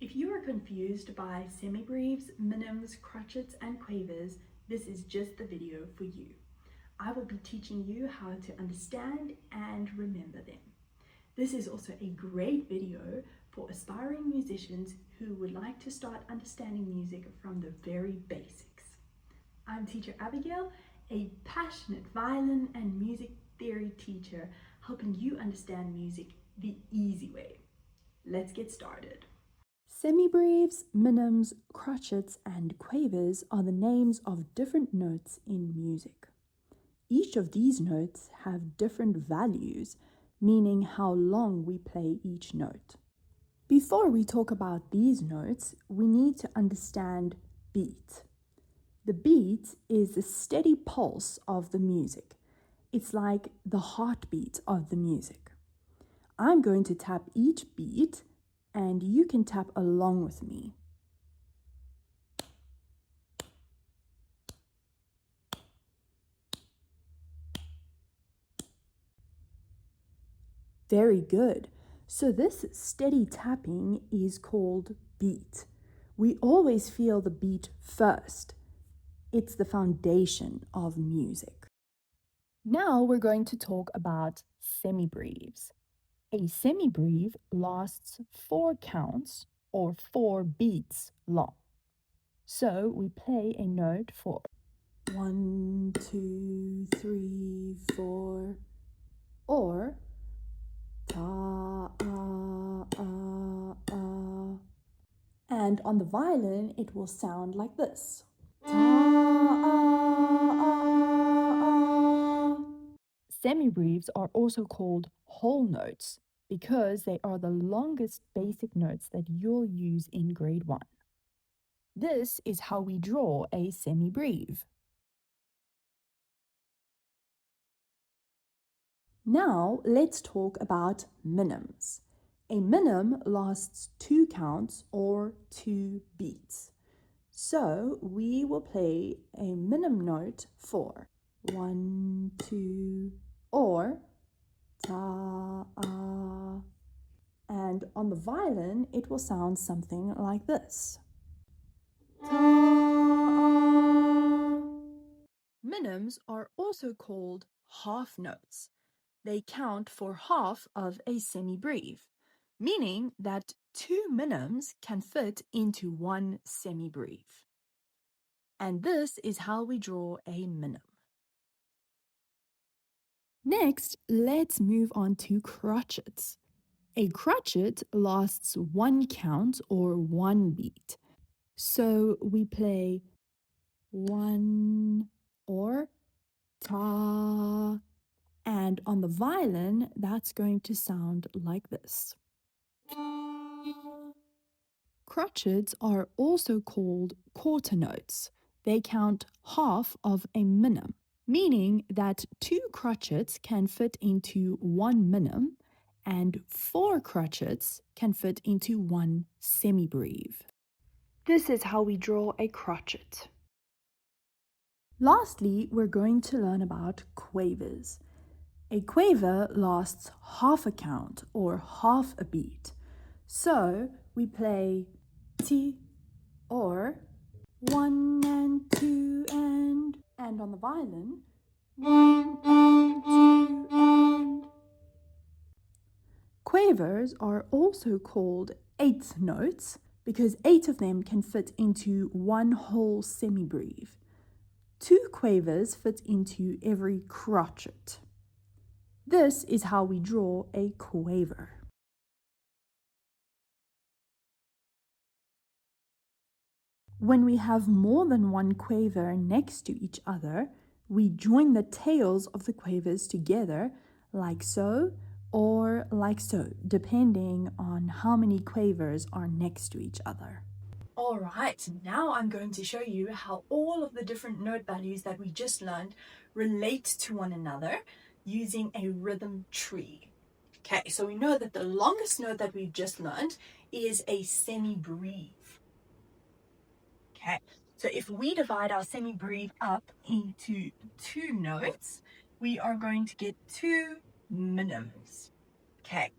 If you are confused by semibreves, minims, crotchets, and quavers, this is just the video for you. I will be teaching you how to understand and remember them. This is also a great video for aspiring musicians who would like to start understanding music from the very basics. I'm teacher Abigail, a passionate violin and music theory teacher, helping you understand music the easy way. Let's get started. Semibreves, minims, crotchets, and quavers are the names of different notes in music. Each of these notes have different values, meaning how long we play each note. Before we talk about these notes, we need to understand beat. The beat is the steady pulse of the music. It's like the heartbeat of the music. I'm going to tap each beat, and you can tap along with me. Very good. So this steady tapping is called beat. We always feel the beat first. It's the foundation of music. Now we're going to talk about semibreves. A semibreve lasts 4 counts or 4 beats long. So we play a note for 1, 2, 3, 4, or ta, and on the violin it will sound like this. Semibreves are also called whole notes because they are the longest basic notes that you'll use in grade 1. This is how we draw a semibreve. Now let's talk about minims. A minim lasts 2 counts or 2 beats. So we will play a minim note for 1, 2, or ta, and on the violin it will sound something like this. Ta. Minims are also called half notes. They count for half of a semibreve, meaning that 2 minims can fit into 1 semibreve. And this is how we draw a minim. Next, let's move on to crotchets. A crotchet lasts 1 count or 1 beat. So we play 1 or ta, and on the violin that's going to sound like this. Crotchets are also called quarter notes. They count half of a minim, meaning that 2 crotchets can fit into 1 minim and 4 crotchets can fit into 1 semibreve. This is how we draw a crotchet. Lastly, we're going to learn about quavers. A quaver lasts half a count or half a beat. So we play T or 1 and 2 and on the violin 1 and 2 and. Quavers are also called 8th notes because 8 of them can fit into 1 whole semibreve. 2 quavers fit into every crotchet. This is how we draw a quaver. When we have more than 1 quaver next to each other, we join the tails of the quavers together like so or like so, depending on how many quavers are next to each other. Alright, now I'm going to show you how all of the different note values that we just learned relate to one another using a rhythm tree. Okay, so we know that the longest note that we've just learned is a semibreve. Okay, so if we divide our semibreve up into 2 notes, we are going to get 2 minims. Okay,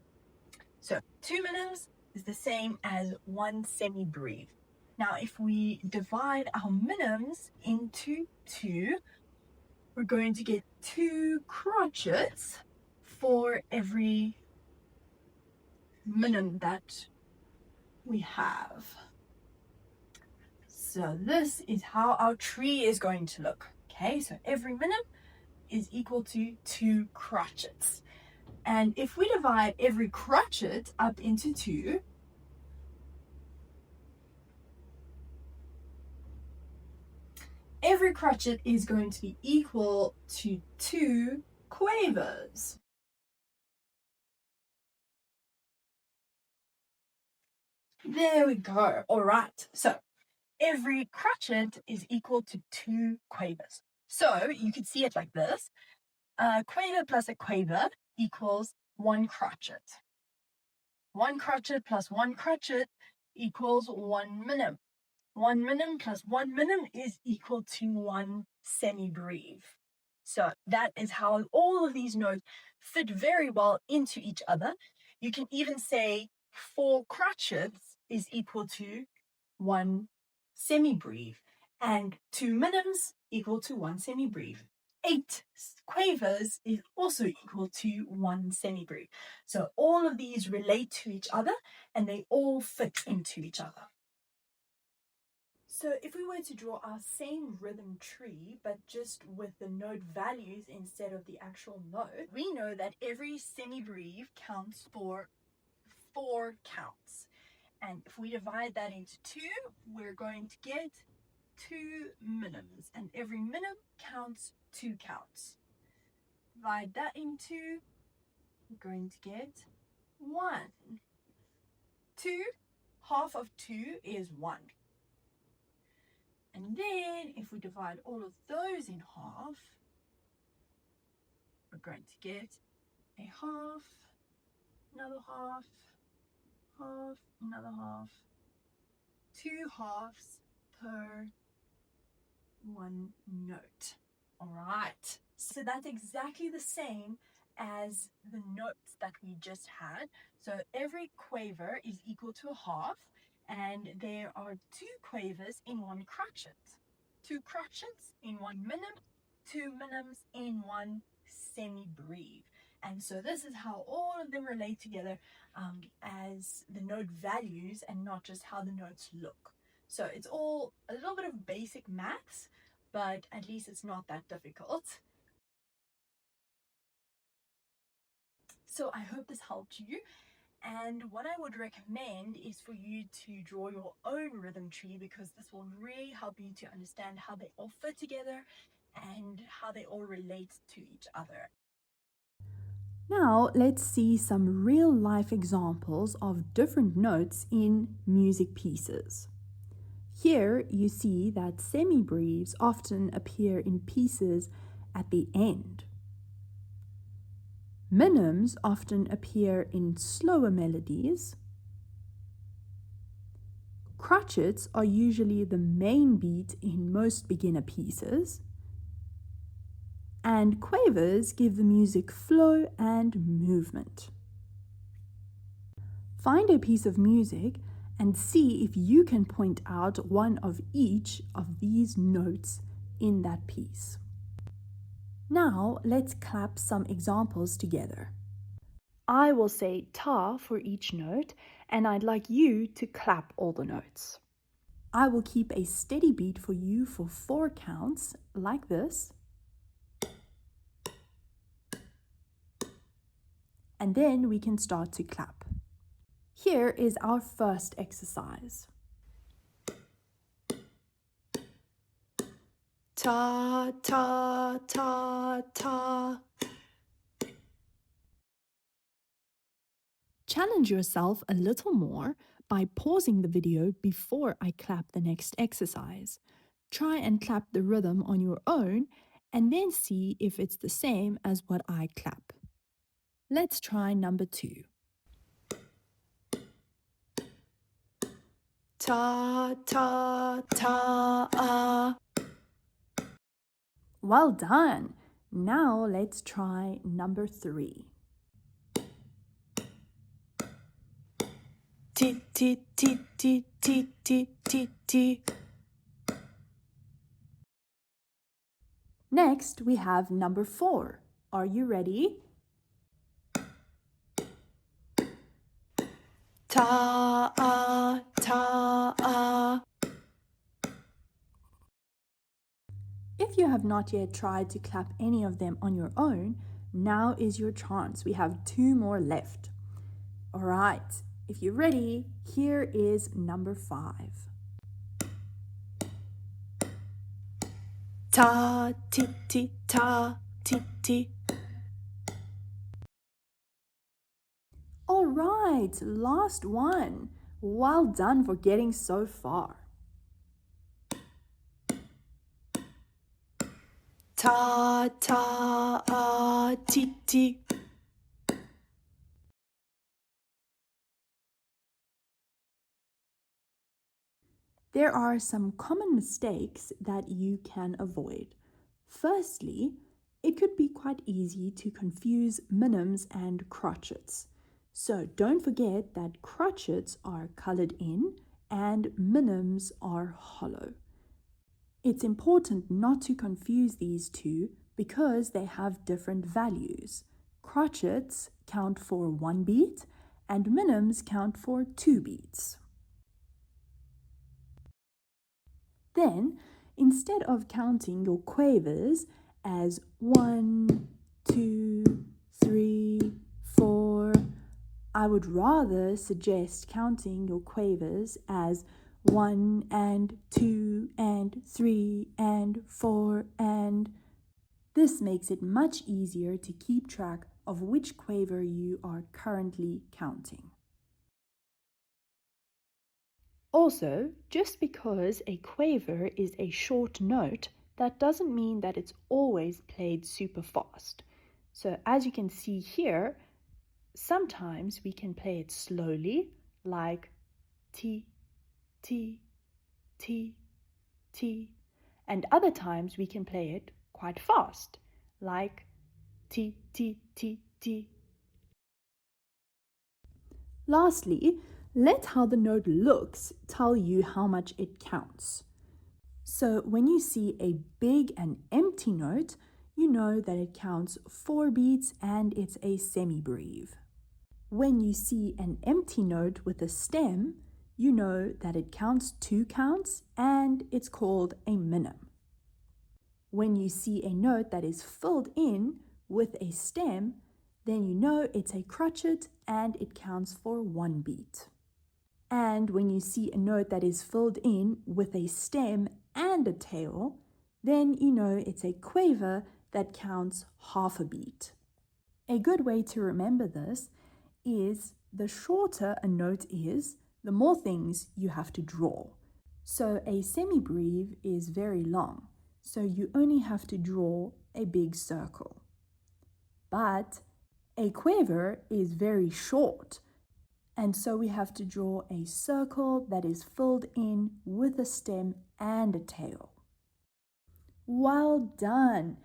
so 2 minims, is the same as 1 semibreve. Now, if we divide our minims into 2, we're going to get 2 crotchets for every minim that we have. So this is how our tree is going to look. Okay, so every minim is equal to 2 crotchets. And if we divide every crotchet up into 2, every crotchet is going to be equal to 2 quavers. There we go. All right. So every crotchet is equal to 2 quavers. So you could see it like this. A quaver plus a quaver equals 1 crotchet. 1 crotchet plus 1 crotchet equals 1 minim. 1 minim plus 1 minim is equal to 1 semibreve. So that is how all of these notes fit very well into each other. You can even say 4 crotchets is equal to 1 semibreve, and 2 minims equal to 1 semibreve. 8 quavers is also equal to 1 semibreve. So all of these relate to each other and they all fit into each other. So if we were to draw our same rhythm tree, but just with the note values instead of the actual note, we know that every semibreve counts for 4 counts. And if we divide that into 2, we're going to get 2 minims. And every minim counts 2 counts. Divide that into, we're going to get 1. 2, half of 2 is 1. And then if we divide all of those in half, we're going to get a half, another half, half, another half, 2 halves per 1 note. All right, so that's exactly the same as the notes that we just had. So every quaver is equal to a half, and there are 2 quavers in 1 crotchet, 2 crotchets in 1 minim, 2 minims in 1 semibreve. And so this is how all of them relate together as the note values and not just how the notes look. So it's all a little bit of basic maths, but at least it's not that difficult. So I hope this helped you. And what I would recommend is for you to draw your own rhythm tree, because this will really help you to understand how they all fit together and how they all relate to each other. Now let's see some real life examples of different notes in music pieces. Here you see that semibreves often appear in pieces at the end. Minims often appear in slower melodies. Crotchets are usually the main beat in most beginner pieces. And quavers give the music flow and movement. Find a piece of music and see if you can point out one of each of these notes in that piece. Now let's clap some examples together. I will say ta for each note, and I'd like you to clap all the notes. I will keep a steady beat for you for 4 counts, like this. And then we can start to clap. Here is our first exercise. Ta, ta, ta, ta. Challenge yourself a little more by pausing the video before I clap the next exercise. Try and clap the rhythm on your own and then see if it's the same as what I clap. Let's try number 2. Ta, ta, ta, ah. Well done! Now let's try number 3. T, T, T, T, T, T, T, T. Next, we have number 4. Are you ready? Ta, ta. If you have not yet tried to clap any of them on your own, now is your chance. We have 2 more left. All right, if you're ready, here is number 5. Ta, ti, ti, ta, ti, ti. All right, last one. Well done for getting so far. Ta, ta, ti, ti. There are some common mistakes that you can avoid. Firstly, it could be quite easy to confuse minims and crotchets. So don't forget that crotchets are colored in and minims are hollow. It's important not to confuse these two because they have different values. Crotchets count for 1 beat and minims count for 2 beats. Then, instead of counting your quavers as 1, 2, 3, 4, I would rather suggest counting your quavers as 1 and 2 and 3 and 4 and... This makes it much easier to keep track of which quaver you are currently counting. Also, just because a quaver is a short note, that doesn't mean that it's always played super fast. So as you can see here, sometimes we can play it slowly, like T, T, T, T, and other times we can play it quite fast, like T, T, T, T. Lastly, let how the note looks tell you how much it counts. So when you see a big and empty note, you know that it counts 4 beats and it's a semibreve. When you see an empty note with a stem, you know that it counts 2 counts and it's called a minim. When you see a note that is filled in with a stem, then you know it's a crotchet and it counts for 1 beat. And when you see a note that is filled in with a stem and a tail, then you know it's a quaver that counts half a beat. A good way to remember this is the shorter a note is, the more things you have to draw. So a semibreve is very long, so you only have to draw a big circle. But a quaver is very short, and so we have to draw a circle that is filled in with a stem and a tail. Well done!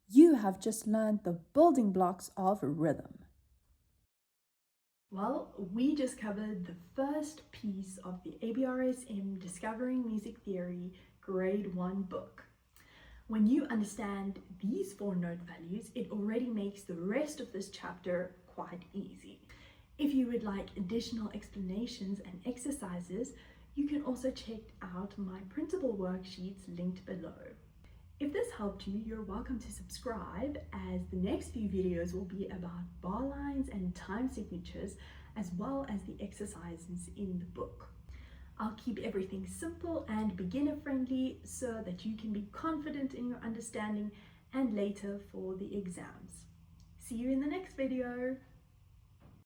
You have just learned the building blocks of rhythm. Well, we just covered the first piece of the ABRSM Discovering Music Theory Grade 1 book. When you understand these 4 note values, it already makes the rest of this chapter quite easy. If you would like additional explanations and exercises, you can also check out my printable worksheets linked below. If this helped you, you're welcome to subscribe, as the next few videos will be about bar lines and time signatures, as well as the exercises in the book. I'll keep everything simple and beginner friendly so that you can be confident in your understanding and later for the exams. See you in the next video.